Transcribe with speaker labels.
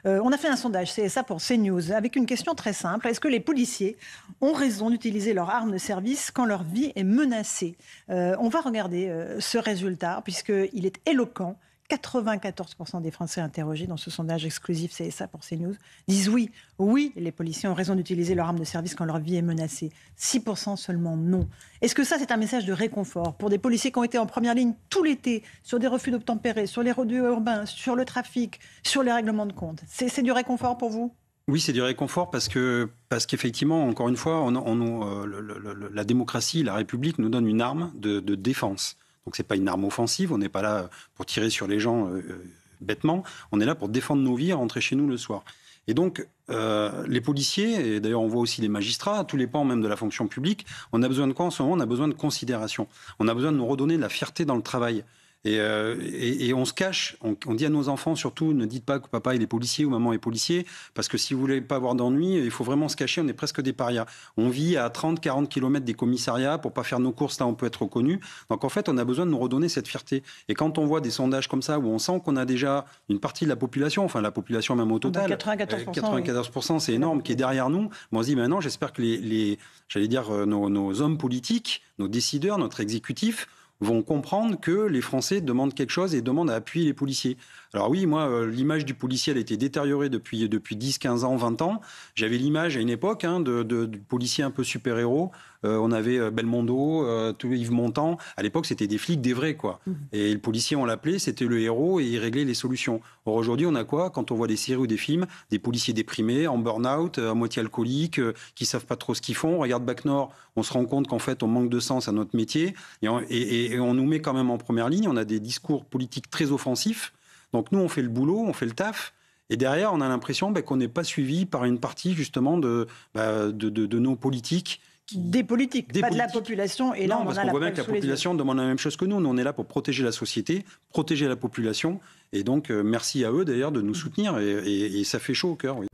Speaker 1: On a fait un sondage CSA pour CNews avec une question très simple. Est-ce que les policiers ont raison d'utiliser leur arme de service quand leur vie est menacée? On va regarder ce résultat puisqu'il est éloquent. 94% des Français interrogés dans ce sondage exclusif CSA pour CNews disent oui. Oui, les policiers ont raison d'utiliser leur arme de service quand leur vie est menacée. 6% seulement non. Est-ce que ça, c'est un message de réconfort pour des policiers qui ont été en première ligne tout l'été sur des refus d'obtempérer, sur les rodéos urbains, sur le trafic, sur les règlements de compte? C'est du réconfort pour vous?
Speaker 2: Oui, c'est du réconfort parce qu'effectivement, encore une fois, la démocratie, la République nous donne une arme de défense. Donc c'est pas une arme offensive, on n'est pas là pour tirer sur les gens bêtement, on est là pour défendre nos vies et rentrer chez nous le soir. Et donc les policiers, et d'ailleurs on voit aussi les magistrats, à tous les pans même de la fonction publique, on a besoin de quoi en ce moment? On a besoin de considération. On a besoin de nous redonner de la fierté dans le travail. Et on se cache, on dit à nos enfants surtout, ne dites pas que papa il est policier ou maman est policier, parce que si vous voulez pas avoir d'ennui, il faut vraiment se cacher, on est presque des parias. On vit à 30-40 km des commissariats pour pas faire nos courses, là on peut être reconnu. Donc en fait, on a besoin de nous redonner cette fierté. Et quand on voit des sondages comme ça, où on sent qu'on a déjà une partie de la population, enfin la population même au total, 94%, c'est énorme, qui est derrière nous, on se dit maintenant, j'espère que nos hommes politiques, nos décideurs, notre exécutif, vont comprendre que les Français demandent quelque chose et demandent à appuyer les policiers. Alors oui, moi, l'image du policier, elle a été détériorée depuis 10, 15 ans, 20 ans. J'avais l'image à une époque du policier un peu super-héros. On avait Belmondo, Yves Montand. À l'époque, c'était des flics, des vrais, quoi. Et le policier, on l'appelait, c'était le héros et il réglait les solutions. Or, aujourd'hui, on a quoi? Quand on voit des séries ou des films, des policiers déprimés, en burn-out, à moitié alcooliques, qui savent pas trop ce qu'ils font. On regarde Bac Nord, on se rend compte qu'en fait, on manque de sens à notre métier. Et on nous met quand même en première ligne. On a des discours politiques très offensifs. Donc nous, on fait le boulot, on fait le taf. Et derrière, on a l'impression qu'on n'est pas suivi par une partie justement de nos politiques.
Speaker 1: Des politiques, pas de la population. Et là,
Speaker 2: non, parce qu'on voit bien que la population demande la même chose que nous. Nous, on est là pour protéger la société, protéger la population. Et donc, merci à eux d'ailleurs de nous soutenir. Et ça fait chaud au cœur, oui.